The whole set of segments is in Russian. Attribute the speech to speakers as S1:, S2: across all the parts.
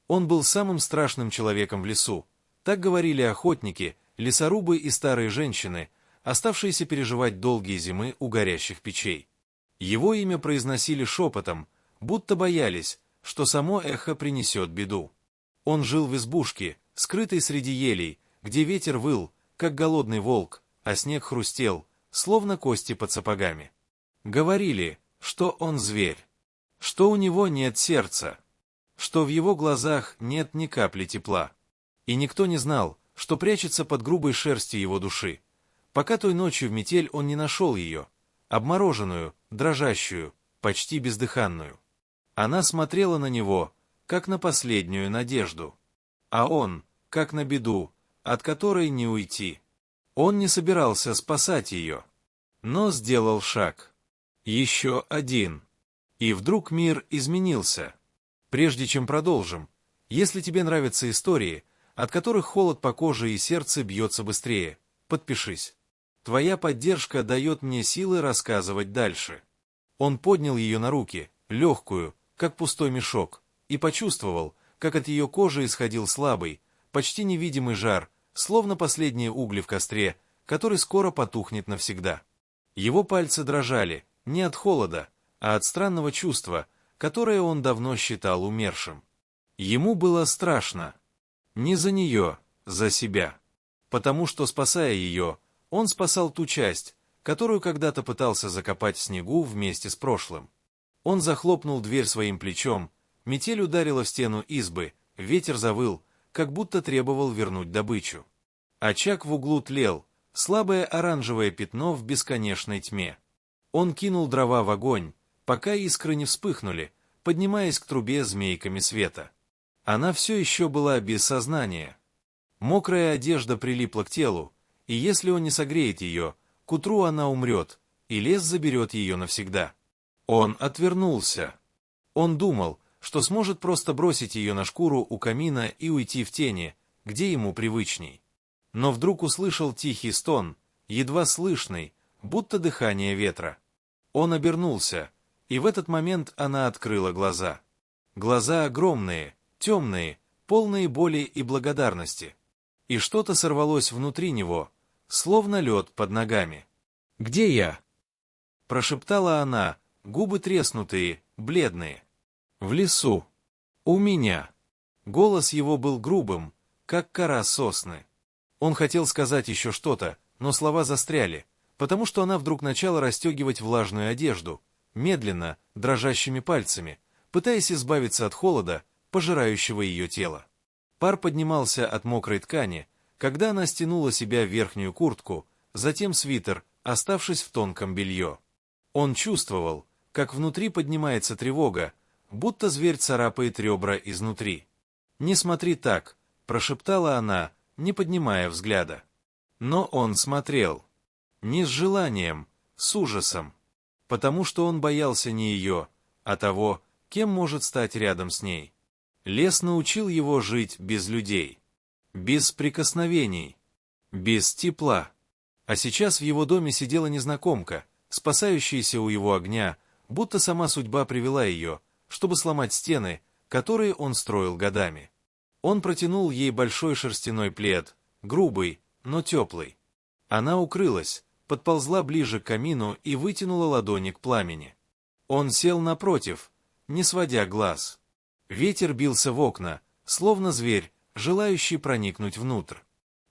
S1: Он был самым страшным человеком в лесу. Так говорили охотники, лесорубы и старые женщины, оставшиеся переживать долгие зимы у горящих печей. Его имя произносили шепотом, будто боялись, что само эхо принесет беду. Он жил в избушке, скрытой среди елей, где ветер выл, как голодный волк, а снег хрустел, словно кости под сапогами. Говорили, что он зверь, что у него нет сердца, что в его глазах нет ни капли тепла. И никто не знал, что прячется под грубой шерстью его души, пока той ночью в метель он не нашел ее, обмороженную, дрожащую, почти бездыханную. Она смотрела на него, как на последнюю надежду, а он, как на беду, от которой не уйти. Он не собирался спасать ее, но сделал шаг. Еще один. И вдруг мир изменился. Прежде чем продолжим, если тебе нравятся истории, от которых холод по коже и сердце бьется быстрее, подпишись. Твоя поддержка дает мне силы рассказывать дальше. Он поднял ее на руки, легкую, как пустой мешок, и почувствовал, как от ее кожи исходил слабый, почти невидимый жар, словно последние угли в костре, который скоро потухнет навсегда. Его пальцы дрожали, не от холода, а от странного чувства, которое он давно считал умершим. Ему было страшно. Не за нее, за себя. Потому что, спасая ее, он спасал ту часть, которую когда-то пытался закопать в снегу вместе с прошлым. Он захлопнул дверь своим плечом, метель ударила в стену избы, ветер завыл, как будто требовал вернуть добычу. Очаг в углу тлел, слабое оранжевое пятно в бесконечной тьме. Он кинул дрова в огонь, пока искры не вспыхнули, поднимаясь к трубе змейками света. Она все еще была без сознания. Мокрая одежда прилипла к телу, и если он не согреет ее, к утру она умрет, и лес заберет ее навсегда. Он отвернулся. Он думал, что сможет просто бросить ее на шкуру у камина и уйти в тени, где ему привычней. Но вдруг услышал тихий стон, едва слышный, будто дыхание ветра. Он обернулся, и в этот момент она открыла глаза. Глаза огромные, темные, полные боли и благодарности. И что-то сорвалось внутри него, словно лед под ногами. «Где я?» — прошептала она, губы треснутые, бледные. «В лесу. У меня». Голос его был грубым, как кора сосны. Он хотел сказать еще что-то, но слова застряли, потому что она вдруг начала расстегивать влажную одежду, медленно, дрожащими пальцами, пытаясь избавиться от холода, пожирающего ее тело. Пар поднимался от мокрой ткани, когда она стянула себя верхнюю куртку, затем свитер, оставшись в тонком белье. Он чувствовал, как внутри поднимается тревога, будто зверь царапает ребра изнутри. «Не смотри так», — прошептала она, не поднимая взгляда. Но он смотрел. Не с желанием, с ужасом. Потому что он боялся не ее, а того, кем может стать рядом с ней. Лес научил его жить без людей, без прикосновений, без тепла. А сейчас в его доме сидела незнакомка, спасающаяся у его огня, будто сама судьба привела ее, чтобы сломать стены, которые он строил годами. Он протянул ей большой шерстяной плед, грубый, но теплый. Она укрылась, подползла ближе к камину и вытянула ладони к пламени. Он сел напротив, не сводя глаз. Ветер бился в окна, словно зверь, желающий проникнуть внутрь.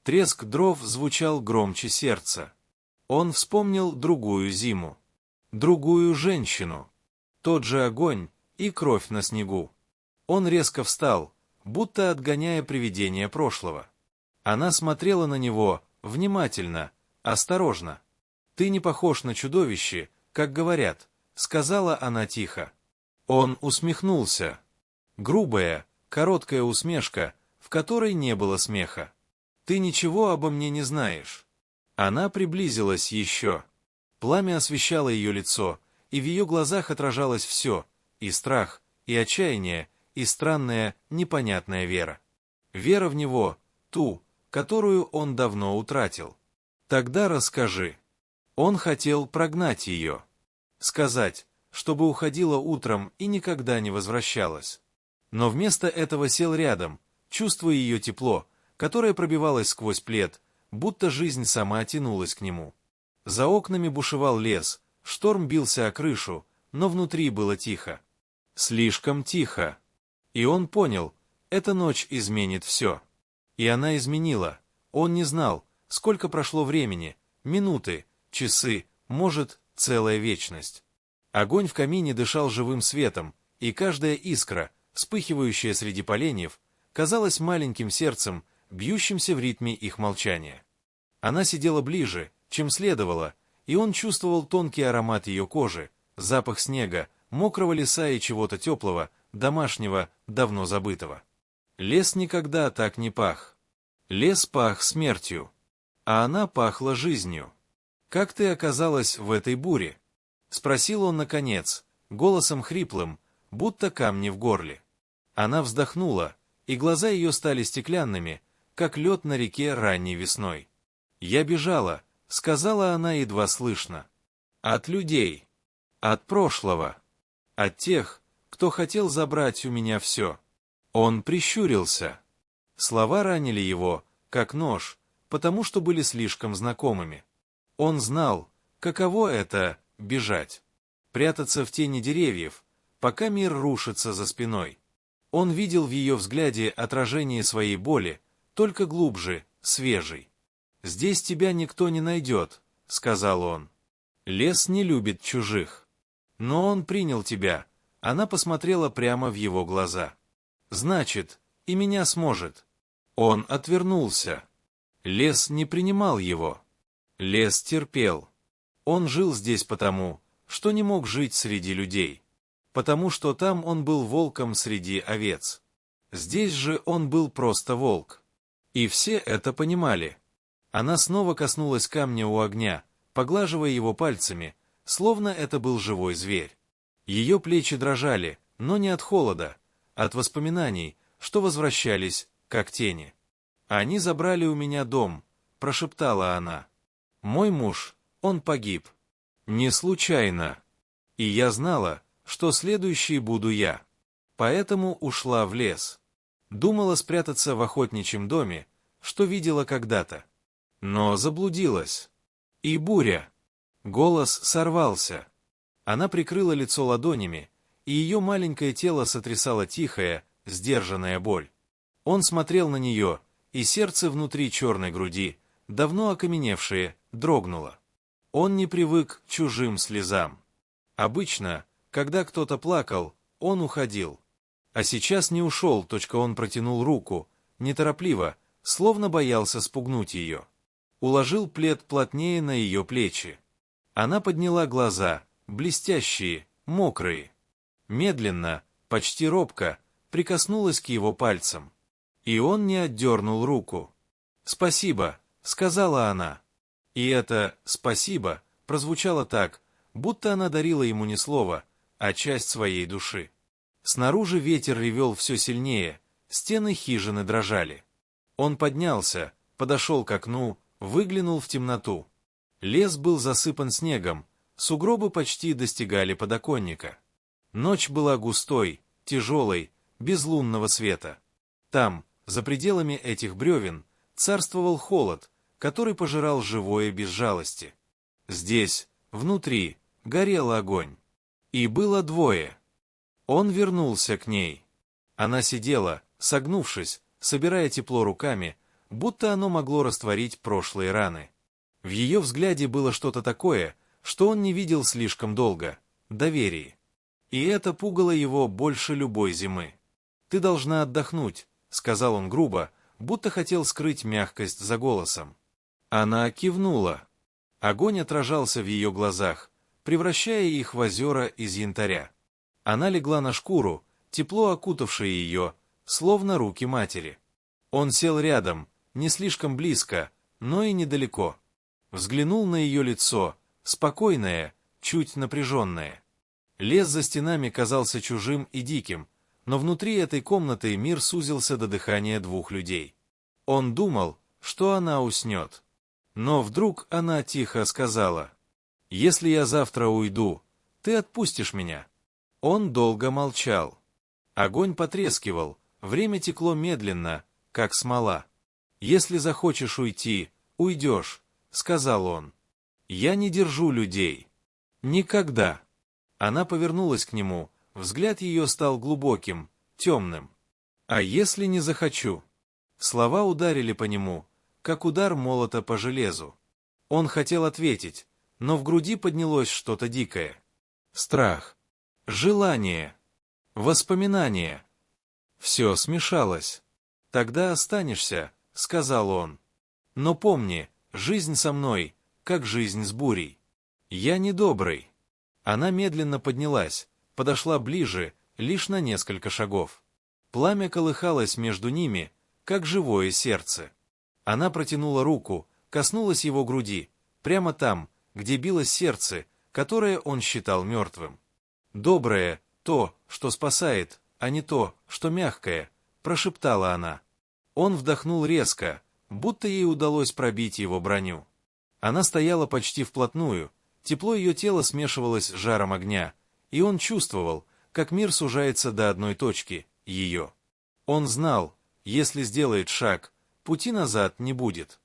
S1: Треск дров звучал громче сердца. Он вспомнил другую зиму, другую женщину, тот же огонь и кровь на снегу. Он резко встал, будто отгоняя привидение прошлого. Она смотрела на него внимательно, осторожно. «Ты не похож на чудовище, как говорят», — сказала она тихо. Он усмехнулся. Грубая, короткая усмешка, в которой не было смеха. «Ты ничего обо мне не знаешь». Она приблизилась еще. Пламя освещало ее лицо, и в ее глазах отражалось все — и страх, и отчаяние, и странная, непонятная вера. Вера в него, ту, которую он давно утратил. «Тогда расскажи». Он хотел прогнать ее. Сказать, чтобы уходила утром и никогда не возвращалась. Но вместо этого сел рядом, чувствуя ее тепло, которое пробивалось сквозь плед, будто жизнь сама тянулась к нему. За окнами бушевал лес, шторм бился о крышу, но внутри было тихо. Слишком тихо. И он понял, эта ночь изменит все. И она изменила. Он не знал, сколько прошло времени, минуты, часы, может, целая вечность. Огонь в камине дышал живым светом, и каждая искра, вспыхивающая среди поленьев, казалась маленьким сердцем, бьющимся в ритме их молчания. Она сидела ближе, чем следовало, и он чувствовал тонкий аромат ее кожи, запах снега, мокрого леса и чего-то теплого, домашнего, давно забытого. Лес никогда так не пах. Лес пах смертью, а она пахла жизнью. «Как ты оказалась в этой буре?» — спросил он наконец, голосом хриплым, будто камни в горле. Она вздохнула, и глаза ее стали стеклянными, как лед на реке ранней весной. «Я бежала», — сказала она едва слышно. «От людей, от прошлого, от тех, кто хотел забрать у меня все». Он прищурился. Слова ранили его, как нож, потому что были слишком знакомыми. Он знал, каково это — бежать, прятаться в тени деревьев, пока мир рушится за спиной. Он видел в ее взгляде отражение своей боли, только глубже, свежей. «Здесь тебя никто не найдет», — сказал он. «Лес не любит чужих». «Но он принял тебя», — она посмотрела прямо в его глаза. «Значит, и меня сможет». Он отвернулся. Лес не принимал его. Лес терпел. Он жил здесь потому, что не мог жить среди людей. Потому что там он был волком среди овец. Здесь же он был просто волк. И все это понимали. Она снова коснулась камня у огня, поглаживая его пальцами, словно это был живой зверь. Ее плечи дрожали, но не от холода, а от воспоминаний, что возвращались, как тени. «Они забрали у меня дом», — прошептала она. «Мой муж, он погиб. Не случайно. И я знала, что следующей буду я. Поэтому ушла в лес. Думала спрятаться в охотничьем доме, что видела когда-то. Но заблудилась. И буря». Голос сорвался. Она прикрыла лицо ладонями, и ее маленькое тело сотрясало тихая, сдержанная боль. Он смотрел на нее, и сердце внутри черной груди, давно окаменевшее, дрогнуло. Он не привык к чужим слезам. Обычно, когда кто-то плакал, он уходил. А сейчас не ушел, он протянул руку, неторопливо, словно боялся спугнуть ее. Уложил плед плотнее на ее плечи. Она подняла глаза, блестящие, мокрые. Медленно, почти робко, прикоснулась к его пальцам. И он не отдернул руку. «Спасибо», — сказала она. И это «спасибо» прозвучало так, будто она дарила ему не слово, а часть своей души. Снаружи ветер ревел все сильнее, стены хижины дрожали. Он поднялся, подошел к окну, выглянул в темноту. Лес был засыпан снегом, сугробы почти достигали подоконника. Ночь была густой, тяжелой, без лунного света. Там, за пределами этих бревен, царствовал холод, который пожирал живое без жалости. Здесь, внутри, горел огонь. И было двое. Он вернулся к ней. Она сидела, согнувшись, собирая тепло руками, будто оно могло растворить прошлые раны. В ее взгляде было что-то такое, что он не видел слишком долго — доверие. И это пугало его больше любой зимы. «Ты должна отдохнуть», — сказал он грубо, будто хотел скрыть мягкость за голосом. Она кивнула. Огонь отражался в ее глазах, превращая их в озера из янтаря. Она легла на шкуру, тепло окутавшее ее, словно руки матери. Он сел рядом, не слишком близко, но и недалеко. Взглянул на ее лицо, спокойное, чуть напряженное. Лес за стенами казался чужим и диким, но внутри этой комнаты мир сузился до дыхания двух людей. Он думал, что она уснет. Но вдруг она тихо сказала: «Если я завтра уйду, ты отпустишь меня?» Он долго молчал. Огонь потрескивал, время текло медленно, как смола. «Если захочешь уйти, уйдешь», — сказал он. «Я не держу людей. Никогда». Она повернулась к нему, взгляд ее стал глубоким, темным. «А если не захочу?» Слова ударили по нему, как удар молота по железу. Он хотел ответить, но в груди поднялось что-то дикое. Страх, желание, воспоминание. Все смешалось. «Тогда останешься», — сказал он. «Но помни, жизнь со мной, как жизнь с бурей. Я недобрый». Она медленно поднялась, подошла ближе, лишь на несколько шагов. Пламя колыхалось между ними, как живое сердце. Она протянула руку, коснулась его груди, прямо там, где билось сердце, которое он считал мертвым. «Доброе — то, что спасает, а не то, что мягкое», — прошептала она. Он вдохнул резко, будто ей удалось пробить его броню. Она стояла почти вплотную, тепло ее тела смешивалось с жаром огня, и он чувствовал, как мир сужается до одной точки — ее. Он знал, если сделает шаг, пути назад не будет.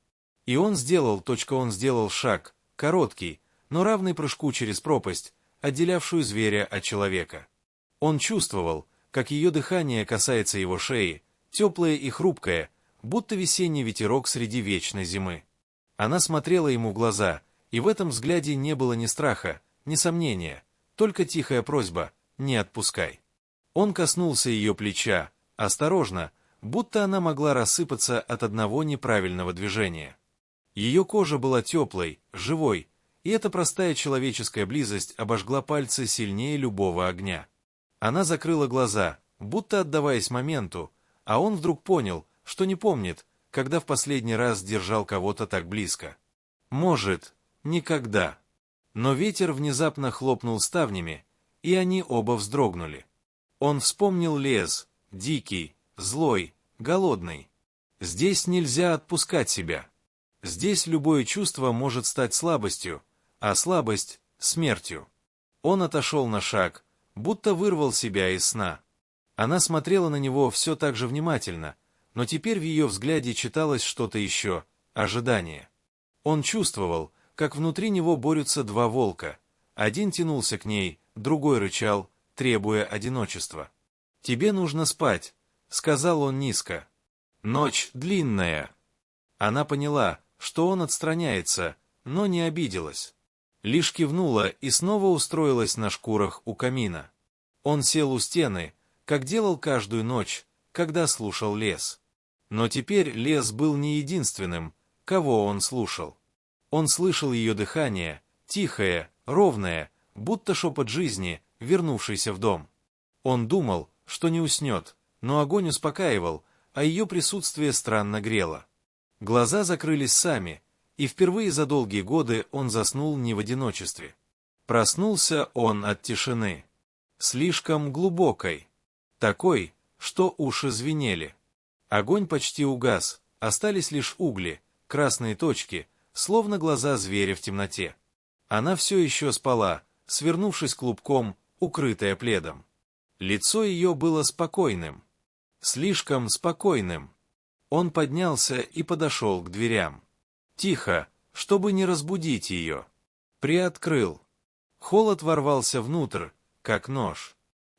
S1: И он сделал шаг, короткий, но равный прыжку через пропасть, отделявшую зверя от человека. Он чувствовал, как ее дыхание касается его шеи, теплое и хрупкое, будто весенний ветерок среди вечной зимы. Она смотрела ему в глаза, и в этом взгляде не было ни страха, ни сомнения, только тихая просьба «не отпускай». Он коснулся ее плеча, осторожно, будто она могла рассыпаться от одного неправильного движения. Ее кожа была теплой, живой, и эта простая человеческая близость обожгла пальцы сильнее любого огня. Она закрыла глаза, будто отдаваясь моменту, а он вдруг понял, что не помнит, когда в последний раз держал кого-то так близко. Может, никогда. Но ветер внезапно хлопнул ставнями, и они оба вздрогнули. Он вспомнил лес, дикий, злой, голодный. Здесь нельзя отпускать себя. Здесь любое чувство может стать слабостью, а слабость — смертью. Он отошел на шаг, будто вырвал себя из сна. Она смотрела на него все так же внимательно, но теперь в ее взгляде читалось что-то еще — ожидание. Он чувствовал, как внутри него борются два волка. Один тянулся к ней, другой рычал, требуя одиночества. «Тебе нужно спать», — сказал он низко. «Ночь длинная». Она поняла, что он отстраняется, но не обиделась. Лишь кивнула и снова устроилась на шкурах у камина. Он сел у стены, как делал каждую ночь, когда слушал лес. Но теперь лес был не единственным, кого он слушал. Он слышал ее дыхание, тихое, ровное, будто шепот жизни, вернувшийся в дом. Он думал, что не уснет, но огонь успокаивал, а ее присутствие странно грело. Глаза закрылись сами, и впервые за долгие годы он заснул не в одиночестве. Проснулся он от тишины, слишком глубокой, такой, что уши звенели. Огонь почти угас, остались лишь угли, красные точки, словно глаза зверя в темноте. Она все еще спала, свернувшись клубком, укрытая пледом. Лицо ее было спокойным, слишком спокойным. Он поднялся и подошел к дверям. Тихо, чтобы не разбудить ее. Приоткрыл. Холод ворвался внутрь, как нож.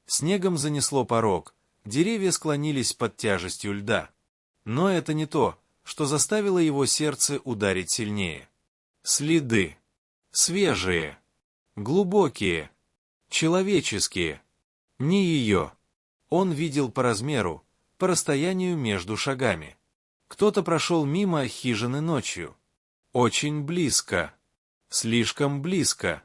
S1: Снегом занесло порог, деревья склонились под тяжестью льда. Но это не то, что заставило его сердце ударить сильнее. Следы. Свежие. Глубокие. Человеческие. Не ее. Он видел по размеру, по расстоянию между шагами. Кто-то прошел мимо хижины ночью. Очень близко. Слишком близко.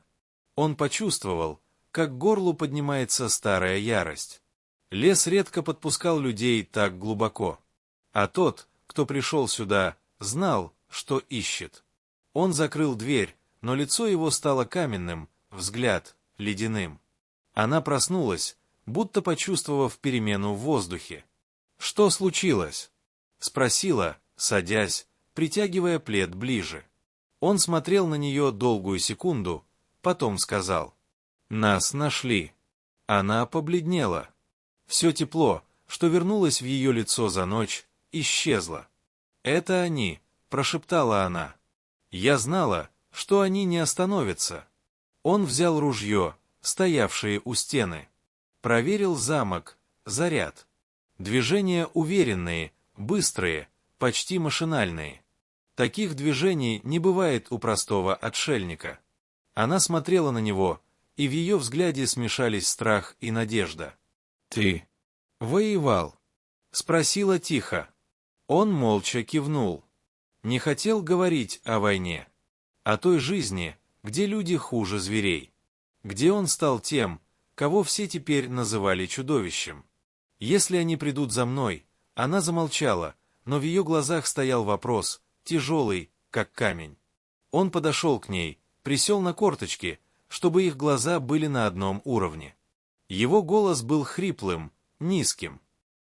S1: Он почувствовал, как к горлу поднимается старая ярость. Лес редко подпускал людей так глубоко. А тот, кто пришел сюда, знал, что ищет. Он закрыл дверь, но лицо его стало каменным, взгляд — ледяным. Она проснулась, будто почувствовав перемену в воздухе. «Что случилось?» — спросила, садясь, притягивая плед ближе. Он смотрел на нее долгую секунду, потом сказал: «Нас нашли». Она побледнела. Все тепло, что вернулось в ее лицо за ночь, исчезло. «Это они», — прошептала она. Я знала, что они не остановятся. Он взял ружье, стоявшее у стены. Проверил замок, заряд. Движения уверенные, быстрые, почти машинальные. Таких движений не бывает у простого отшельника. Она смотрела на него, и в ее взгляде смешались страх и надежда. «Ты воевал?» — спросила тихо. Он молча кивнул. Не хотел говорить о войне, о той жизни, где люди хуже зверей, где он стал тем, кого все теперь называли чудовищем. «Если они придут за мной», она замолчала, но в ее глазах стоял вопрос, тяжелый, как камень. Он подошел к ней, присел на корточки, чтобы их глаза были на одном уровне. Его голос был хриплым, низким.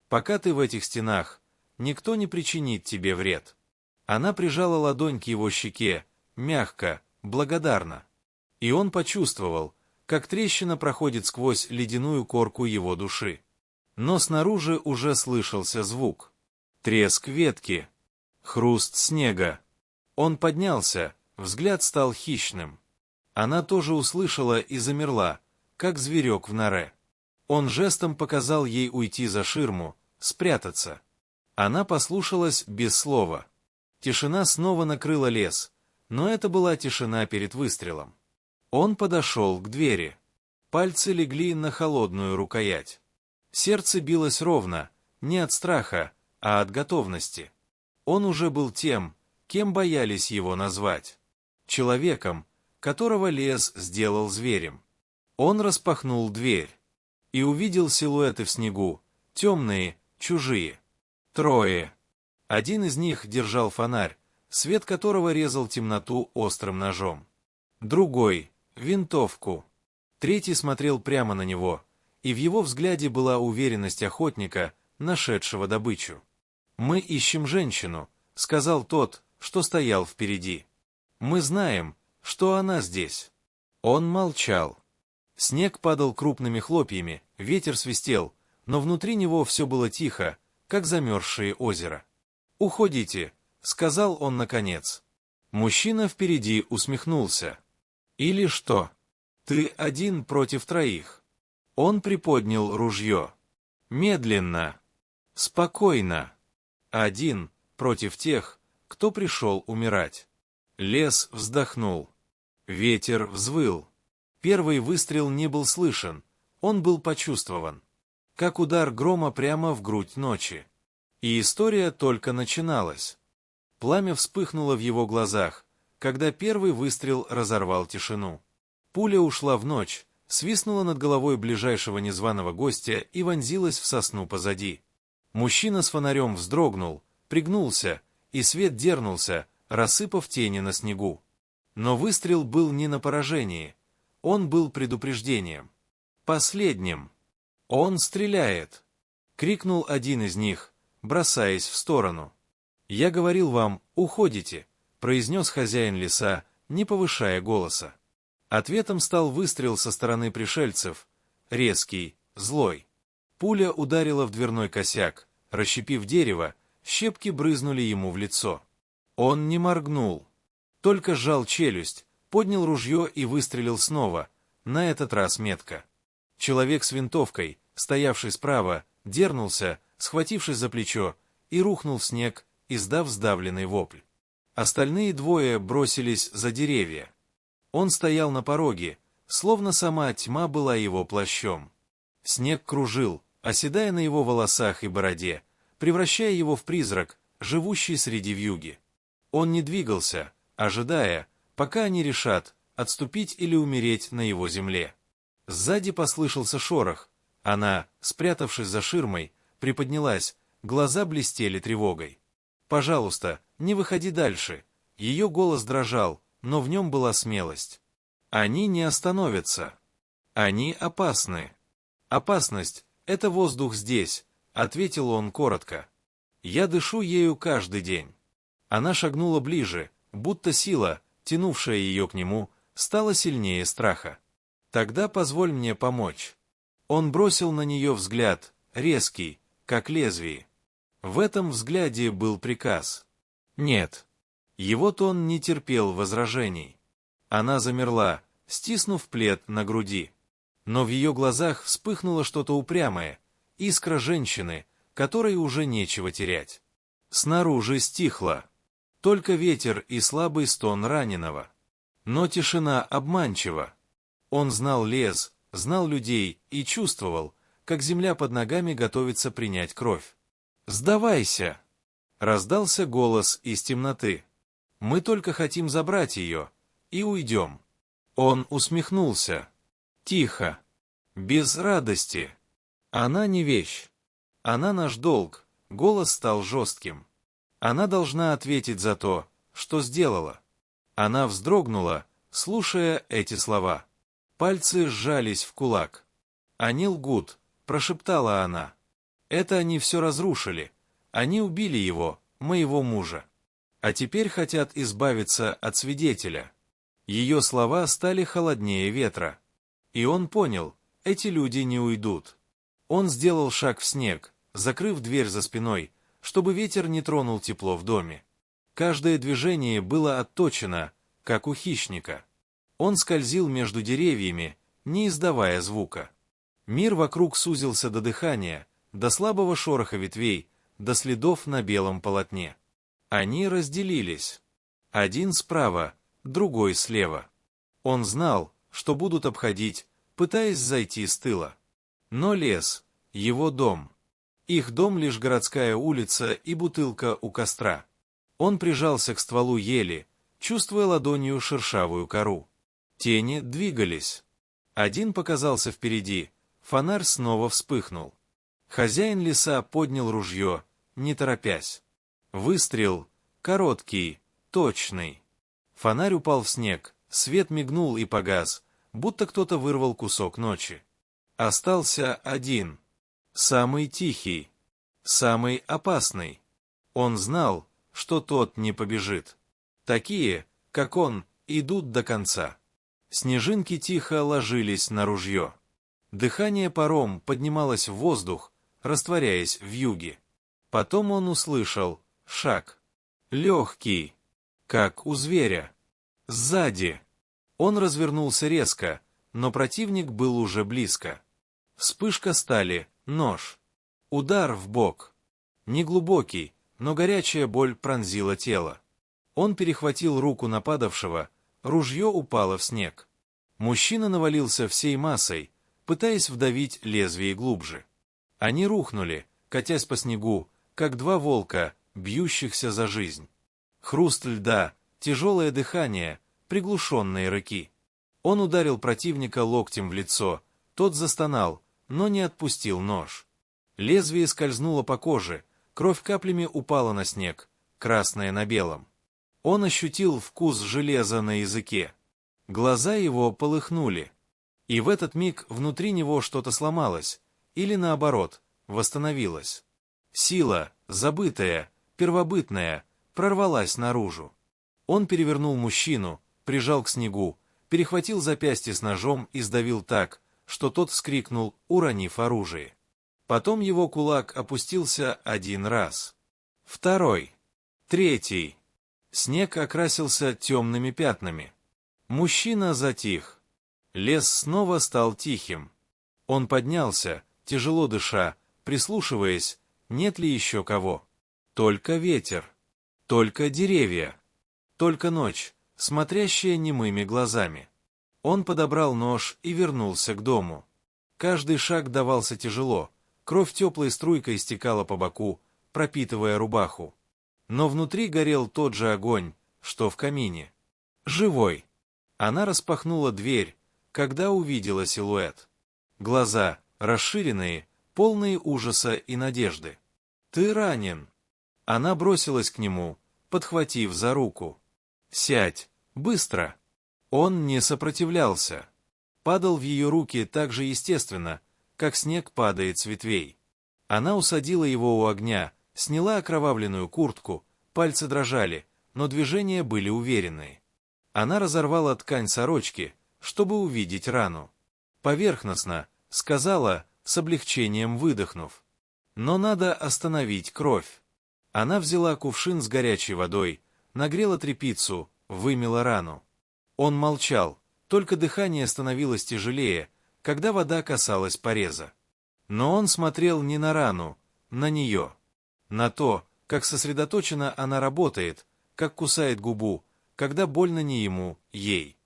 S1: «Пока ты в этих стенах, никто не причинит тебе вред». Она прижала ладонь к его щеке, мягко, благодарно. И он почувствовал, как трещина проходит сквозь ледяную корку его души. Но снаружи уже слышался звук. Треск ветки, хруст снега. Он поднялся, взгляд стал хищным. Она тоже услышала и замерла, как зверек в норе. Он жестом показал ей уйти за ширму, спрятаться. Она послушалась без слова. Тишина снова накрыла лес, но это была тишина перед выстрелом. Он подошел к двери. Пальцы легли на холодную рукоять. Сердце билось ровно, не от страха, а от готовности. Он уже был тем, кем боялись его назвать. Человеком, которого лес сделал зверем. Он распахнул дверь и увидел силуэты в снегу, темные, чужие. Трое. Один из них держал фонарь, свет которого резал темноту острым ножом. Другой — винтовку. Третий смотрел прямо на него, и в его взгляде была уверенность охотника, нашедшего добычу. «Мы ищем женщину», — сказал тот, что стоял впереди. «Мы знаем, что она здесь». Он молчал. Снег падал крупными хлопьями, ветер свистел, но внутри него все было тихо, как замерзшее озеро. «Уходите», — сказал он наконец. Мужчина впереди усмехнулся. «Или что? Ты один против троих». Он приподнял ружье. Медленно, спокойно. Один против тех, кто пришел умирать. Лес вздохнул. Ветер взвыл. Первый выстрел не был слышен, он был почувствован. Как удар грома прямо в грудь ночи. И история только начиналась. Пламя вспыхнуло в его глазах, когда первый выстрел разорвал тишину. Пуля ушла в ночь, свистнула над головой ближайшего незваного гостя и вонзилась в сосну позади. Мужчина с фонарем вздрогнул, пригнулся, и свет дернулся, рассыпав тени на снегу. Но выстрел был не на поражении, он был предупреждением. Последним. «Он стреляет!» — крикнул один из них, бросаясь в сторону. «Я говорил вам, уходите», — произнес хозяин леса, не повышая голоса. Ответом стал выстрел со стороны пришельцев, резкий, злой. Пуля ударила в дверной косяк, расщепив дерево, щепки брызнули ему в лицо. Он не моргнул, только сжал челюсть, поднял ружье и выстрелил снова, на этот раз метко. Человек с винтовкой, стоявший справа, дернулся, схватившись за плечо, и рухнул в снег, издав сдавленный вопль. Остальные двое бросились за деревья. Он стоял на пороге, словно сама тьма была его плащом. Снег кружил, оседая на его волосах и бороде, превращая его в призрак, живущий среди вьюги. Он не двигался, ожидая, пока они решат, отступить или умереть на его земле. Сзади послышался шорох. Она, спрятавшись за ширмой, приподнялась, глаза блестели тревогой. «Пожалуйста, не выходи дальше». Ее голос дрожал, но в нем была смелость. «Они не остановятся. Они опасны». «Опасность — это воздух здесь», — ответил он коротко. «Я дышу ею каждый день». Она шагнула ближе, будто сила, тянувшая ее к нему, стала сильнее страха. «Тогда позволь мне помочь». Он бросил на нее взгляд, резкий, как лезвие. В этом взгляде был приказ. Нет. Его тон не терпел возражений. Она замерла, стиснув плед на груди. Но в ее глазах вспыхнуло что-то упрямое, искра женщины, которой уже нечего терять. Снаружи стихло. Только ветер и слабый стон раненого. Но тишина обманчива. Он знал лес, знал людей и чувствовал, как земля под ногами готовится принять кровь. «Сдавайся!» — раздался голос из темноты. «Мы только хотим забрать ее и уйдем». Он усмехнулся. Тихо, без радости. Она не вещь. Она наш долг. Голос стал жестким. Она должна ответить за то, что сделала. Она вздрогнула, слушая эти слова. Пальцы сжались в кулак. «Они лгут», — прошептала она. «Это они все разрушили. Они убили его, моего мужа. А теперь хотят избавиться от свидетеля». Ее слова стали холоднее ветра. И он понял, эти люди не уйдут. Он сделал шаг в снег, закрыв дверь за спиной, чтобы ветер не тронул тепло в доме. Каждое движение было отточено, как у хищника. Он скользил между деревьями, не издавая звука. Мир вокруг сузился до дыхания, до слабого шороха ветвей, до следов на белом полотне. Они разделились. Один справа, другой слева. Он знал, что будут обходить, пытаясь зайти с тыла. Но лес — его дом. Их дом лишь городская улица и бутылка у костра. Он прижался к стволу ели, чувствуя ладонью шершавую кору. Тени двигались. Один показался впереди, фонарь снова вспыхнул. Хозяин леса поднял ружье, не торопясь. Выстрел короткий, точный. Фонарь упал в снег, свет мигнул и погас, будто кто-то вырвал кусок ночи. Остался один. Самый тихий. Самый опасный. Он знал, что тот не побежит. Такие, как он, идут до конца. Снежинки тихо ложились на ружье. Дыхание паром поднималось в воздух, растворяясь в вьюге. Потом он услышал шаг. Легкий, как у зверя. Сзади. Он развернулся резко, но противник был уже близко. Вспышка стали, нож. Удар в бок. Неглубокий, но горячая боль пронзила тело. Он перехватил руку нападавшего, ружье упало в снег. Мужчина навалился всей массой, пытаясь вдавить лезвие глубже. Они рухнули, катясь по снегу, как два волка, бьющихся за жизнь. Хруст льда, тяжелое дыхание, приглушенные рыки. Он ударил противника локтем в лицо, тот застонал, но не отпустил нож. Лезвие скользнуло по коже, кровь каплями упала на снег, красная на белом. Он ощутил вкус железа на языке. Глаза его полыхнули. И в этот миг внутри него что-то сломалось, или наоборот, восстановилось. Сила, забытая, первобытная, прорвалась наружу. Он перевернул мужчину, прижал к снегу, перехватил запястье с ножом и сдавил так, что тот вскрикнул, уронив оружие. Потом его кулак опустился один раз. Второй. Третий. Снег окрасился темными пятнами. Мужчина затих. Лес снова стал тихим. Он поднялся, тяжело дыша, прислушиваясь, нет ли еще кого. Только ветер. Только деревья. Только ночь, смотрящая немыми глазами. Он подобрал нож и вернулся к дому. Каждый шаг давался тяжело, кровь теплой струйкой стекала по боку, пропитывая рубаху. Но внутри горел тот же огонь, что в камине. Живой. Она распахнула дверь, когда увидела силуэт. Глаза, расширенные, полные ужаса и надежды. «Ты ранен!» Она бросилась к нему, подхватив за руку. «Сядь! Быстро!» Он не сопротивлялся. Падал в ее руки так же естественно, как снег падает с ветвей. Она усадила его у огня, сняла окровавленную куртку, пальцы дрожали, но движения были уверенные. Она разорвала ткань сорочки, чтобы увидеть рану. Поверхностно, сказала, с облегчением выдохнув. Но надо остановить кровь. Она взяла кувшин с горячей водой, нагрела тряпицу, вымыла рану. Он молчал, только дыхание становилось тяжелее, когда вода касалась пореза. Но он смотрел не на рану, на нее, на то, как сосредоточенно она работает, как кусает губу, когда больно не ему, ей.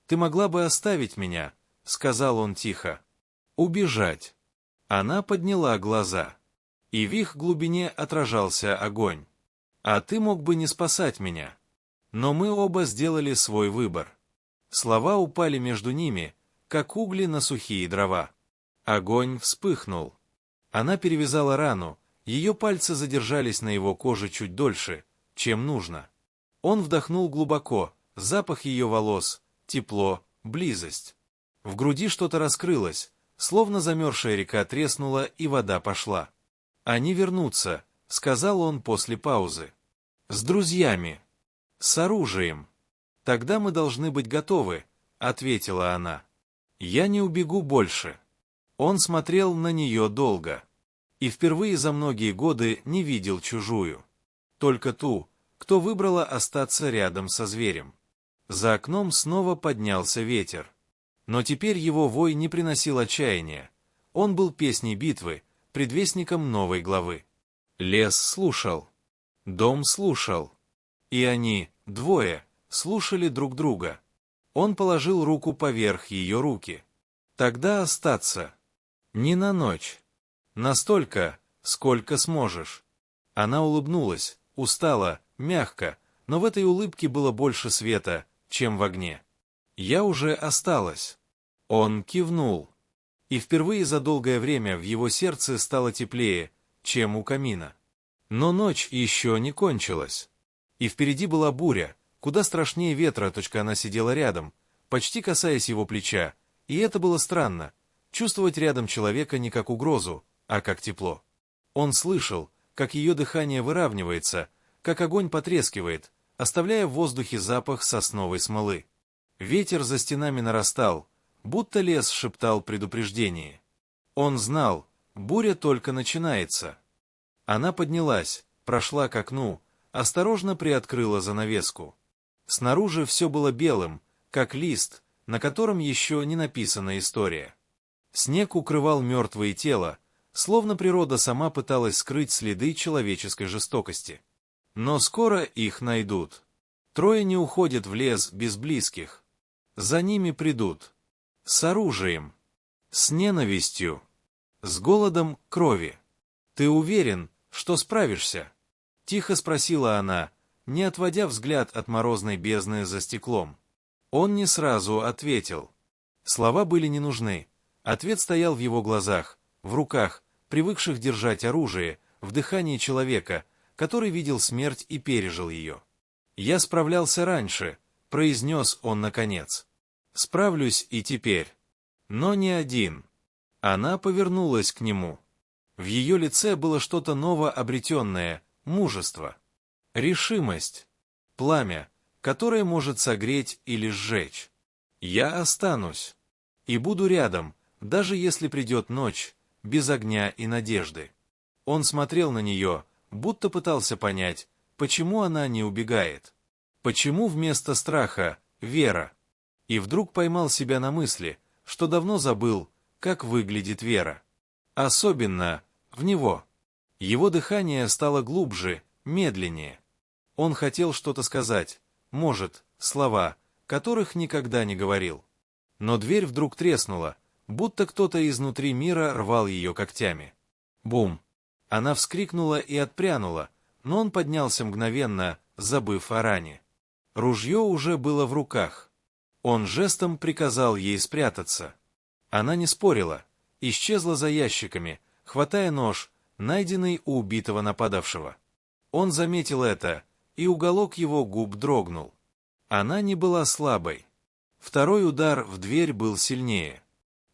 S1: «Ты могла бы оставить меня», — сказал он тихо. «Убежать». Она подняла глаза, и в их глубине отражался огонь. «А ты мог бы не спасать меня». Но мы оба сделали свой выбор. Слова упали между ними, как угли на сухие дрова. Огонь вспыхнул. Она перевязала рану, ее пальцы задержались на его коже чуть дольше, чем нужно. Он вдохнул глубоко, запах ее волос, тепло, близость. В груди что-то раскрылось, словно замерзшая река треснула, и вода пошла. «Они вернутся», — сказал он после паузы. «С друзьями. С оружием. Тогда мы должны быть готовы», — ответила она. «Я не убегу больше». Он смотрел на нее долго. И впервые за многие годы не видел чужую. Только ту, кто выбрала остаться рядом со зверем. За окном снова поднялся ветер. Но теперь его вой не приносил отчаяния. Он был песней битвы, предвестником новой главы. Лес слушал. Дом слушал. И они, двое, слушали друг друга. Он положил руку поверх ее руки. Тогда остаться. Не на ночь. Настолько, сколько сможешь. Она улыбнулась, устала, мягко, но в этой улыбке было больше света, чем в огне. «Я уже осталась». Он кивнул. И впервые за долгое время в его сердце стало теплее, чем у камина. Но ночь еще не кончилась. И впереди была буря, куда страшнее ветра, точка она сидела рядом, почти касаясь его плеча, и это было странно, чувствовать рядом человека не как угрозу, а как тепло. Он слышал, как ее дыхание выравнивается, как огонь потрескивает, оставляя в воздухе запах сосновой смолы. Ветер за стенами нарастал, будто лес шептал предупреждение. Он знал, буря только начинается. Она поднялась, прошла к окну, осторожно приоткрыла занавеску. Снаружи все было белым, как лист, на котором еще не написана история. Снег укрывал мертвые тела, словно природа сама пыталась скрыть следы человеческой жестокости. Но скоро их найдут. Трое не уходят в лес без близких. За ними придут. С оружием. С ненавистью. С голодом крови. «Ты уверен, что справишься?» — тихо спросила она, не отводя взгляд от морозной бездны за стеклом. Он не сразу ответил. Слова были не нужны. Ответ стоял в его глазах, в руках, привыкших держать оружие, в дыхании человека, который видел смерть и пережил ее. «Я справлялся раньше», — произнес он наконец. «Справлюсь и теперь. Но не один». Она повернулась к нему. В ее лице было что-то новообретенное, мужество, решимость, пламя, которое может согреть или сжечь. «Я останусь и буду рядом, даже если придет ночь, без огня и надежды». Он смотрел на нее, будто пытался понять, почему она не убегает. Почему вместо страха — вера? И вдруг поймал себя на мысли, что давно забыл, как выглядит вера. Особенно в него. Его дыхание стало глубже, медленнее. Он хотел что-то сказать, может, слова, которых никогда не говорил. Но дверь вдруг треснула, будто кто-то изнутри мира рвал ее когтями. Бум! Она вскрикнула и отпрянула, но он поднялся мгновенно, забыв о ране. Ружье уже было в руках. Он жестом приказал ей спрятаться. Она не спорила, исчезла за ящиками, хватая нож, найденный у убитого нападавшего. Он заметил это, и уголок его губ дрогнул. Она не была слабой. Второй удар в дверь был сильнее.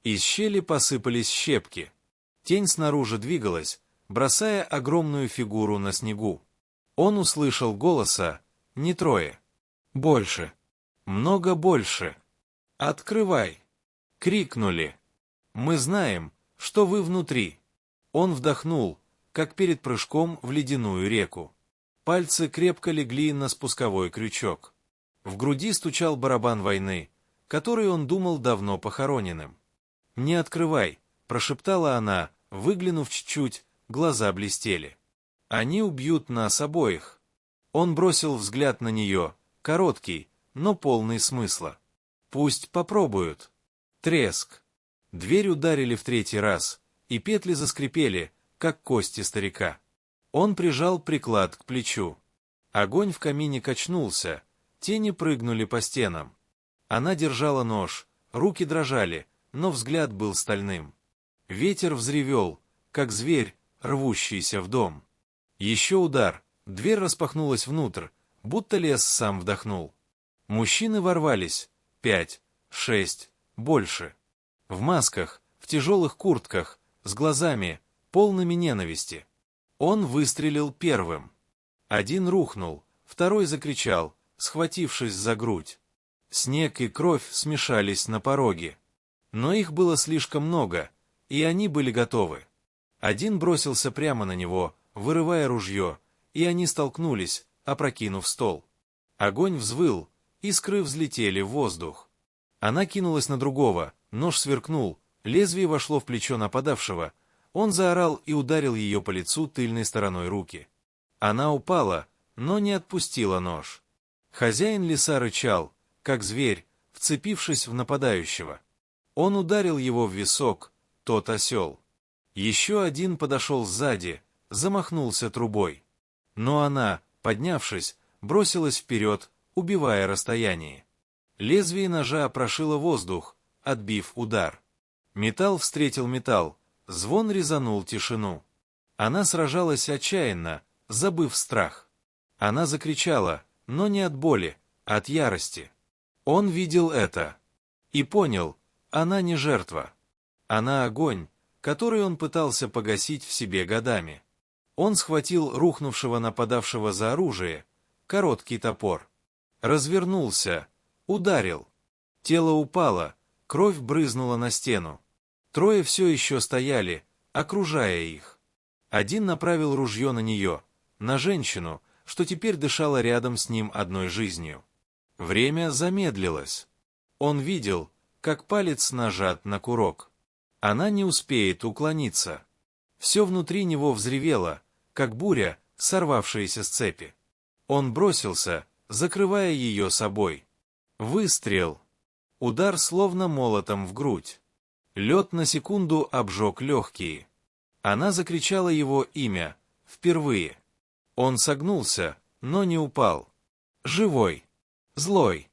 S1: Из щели посыпались щепки. Тень снаружи двигалась, бросая огромную фигуру на снегу. Он услышал голоса, не трое. Больше. Много больше. «Открывай!» — крикнули. «Мы знаем, что вы внутри». Он вдохнул, как перед прыжком в ледяную реку. Пальцы крепко легли на спусковой крючок. В груди стучал барабан войны, который он думал давно похороненным. «Не открывай», — прошептала она, выглянув чуть-чуть, глаза блестели. «Они убьют нас обоих». Он бросил взгляд на нее, короткий, но полный смысла. «Пусть попробуют». Треск. Дверь ударили в третий раз, и петли заскрипели, как кости старика. Он прижал приклад к плечу. Огонь в камине качнулся, тени прыгнули по стенам. Она держала нож, руки дрожали, но взгляд был стальным. Ветер взревел, как зверь, рвущийся в дом. Еще удар, дверь распахнулась внутрь, будто лес сам вдохнул. Мужчины ворвались, 5, 6, больше. В масках, в тяжелых куртках, с глазами, полными ненависти. Он выстрелил первым. Один рухнул, второй закричал, схватившись за грудь. Снег и кровь смешались на пороге. Но их было слишком много, и они были готовы. Один бросился прямо на него, вырывая ружье, и они столкнулись, опрокинув стол. Огонь взвыл, искры взлетели в воздух. Она кинулась на другого, нож сверкнул, лезвие вошло в плечо нападавшего. Он заорал и ударил ее по лицу тыльной стороной руки. Она упала, но не отпустила нож. Хозяин леса рычал, как зверь, вцепившись в нападающего. Он ударил его в висок, тот осел. Еще один подошел сзади, замахнулся трубой. Но она, поднявшись, бросилась вперед, убивая расстояние. Лезвие ножа прошило воздух, отбив удар. Металл встретил металл, звон резанул тишину. Она сражалась отчаянно, забыв страх. Она закричала, но не от боли, а от ярости. Он видел это. И понял, она не жертва. Она огонь, который он пытался погасить в себе годами. Он схватил рухнувшего нападавшего за оружие, короткий топор. Развернулся, ударил. Тело упало, кровь брызнула на стену. Трое все еще стояли, окружая их. Один направил ружье на нее, на женщину, что теперь дышала рядом с ним одной жизнью. Время замедлилось. Он видел, как палец нажат на курок. Она не успеет уклониться. Все внутри него взревело, как буря, сорвавшаяся с цепи. Он бросился, закрывая ее собой. Выстрел. Удар словно молотом в грудь. Лед на секунду обжег легкие. Она закричала его имя, впервые. Он согнулся, но не упал. Живой, злой,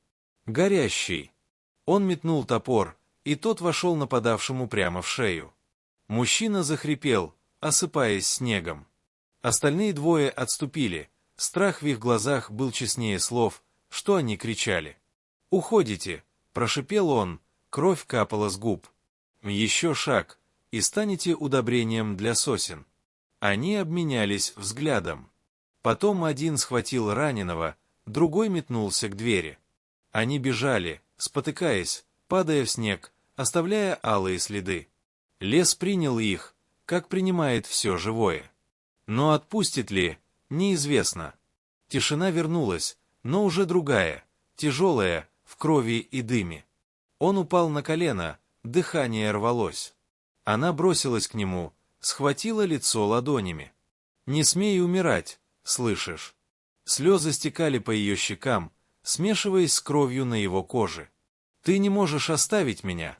S1: горящий. Он метнул топор, и тот вошел нападавшему прямо в шею. Мужчина захрипел, осыпаясь снегом. Остальные двое отступили. Страх в их глазах был честнее слов, что они кричали. «Уходите!» – прошипел он, кровь капала с губ. «Еще шаг, и станете удобрением для сосен». Они обменялись взглядом. Потом один схватил раненого, другой метнулся к двери. Они бежали, спотыкаясь, падая в снег, оставляя алые следы. Лес принял их, как принимает все живое. Но отпустит ли, неизвестно. Тишина вернулась, но уже другая, тяжелая, в крови и дыме. Он упал на колено, дыхание рвалось. Она бросилась к нему, схватила лицо ладонями. «Не смей умирать, слышишь?» Слезы стекали по ее щекам, смешиваясь с кровью на его коже. «Ты не можешь оставить меня».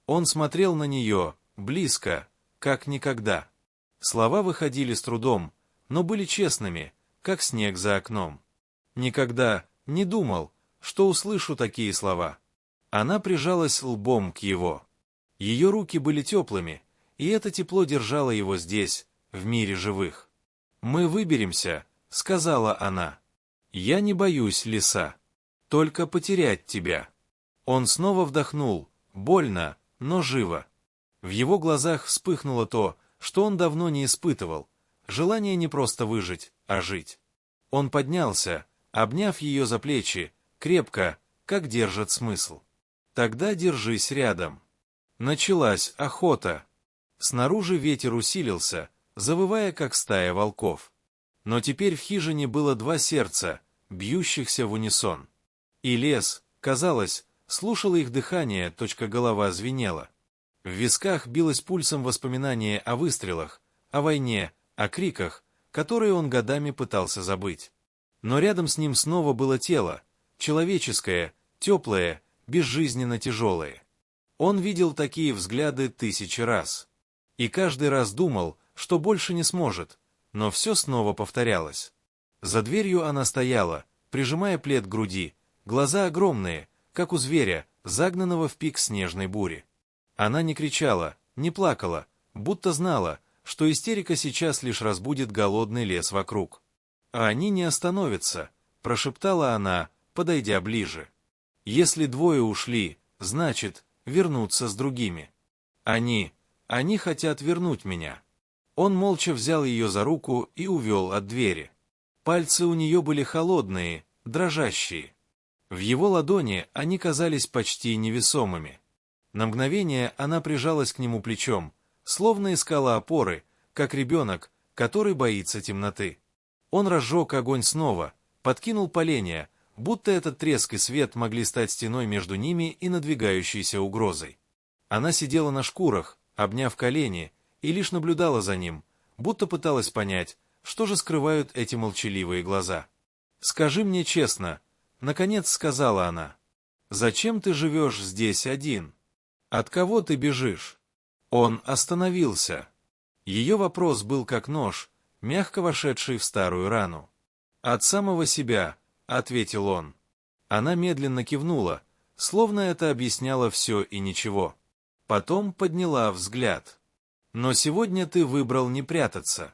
S1: Он смотрел на нее, близко, как никогда. Слова выходили с трудом, но были честными, как снег за окном. Никогда не думал, что услышу такие слова. Она прижалась лбом к его. Ее руки были теплыми, и это тепло держало его здесь, в мире живых. «Мы выберемся», — сказала она. «Я не боюсь леса. Только потерять тебя». Он снова вдохнул, больно, но живо. В его глазах вспыхнуло то, что он давно не испытывал, желание не просто выжить, а жить. Он поднялся, обняв ее за плечи, крепко, как держит смысл. «Тогда держись рядом». Началась охота. Снаружи ветер усилился, завывая, как стая волков. Но теперь в хижине было два сердца, бьющихся в унисон. И лес, казалось, слушал их дыхание, точка голова звенела. В висках билось пульсом воспоминание о выстрелах, о войне, о криках, которые он годами пытался забыть. Но рядом с ним снова было тело, человеческое, теплое, безжизненно тяжелое. Он видел такие взгляды 1000 раз. И каждый раз думал, что больше не сможет, но все снова повторялось. За дверью она стояла, прижимая плед к груди, глаза огромные, как у зверя, загнанного в пик снежной бури. Она не кричала, не плакала, будто знала, что истерика сейчас лишь разбудит голодный лес вокруг. «А они не остановятся», — прошептала она, подойдя ближе. «Если двое ушли, значит, вернутся с другими. Они хотят вернуть меня». Он молча взял ее за руку и увел от двери. Пальцы у нее были холодные, дрожащие. В его ладони они казались почти невесомыми. На мгновение она прижалась к нему плечом, словно искала опоры, как ребенок, который боится темноты. Он разжег огонь снова, подкинул поленья, будто этот треск и свет могли стать стеной между ними и надвигающейся угрозой. Она сидела на шкурах, обняв колени, и лишь наблюдала за ним, будто пыталась понять, что же скрывают эти молчаливые глаза. «Скажи мне честно», — наконец сказала она, — «зачем ты живешь здесь один? От кого ты бежишь?» Он остановился. Ее вопрос был как нож, мягко вошедший в старую рану. «От самого себя», — ответил он. Она медленно кивнула, словно это объясняло все и ничего. Потом подняла взгляд. «Но сегодня ты выбрал не прятаться.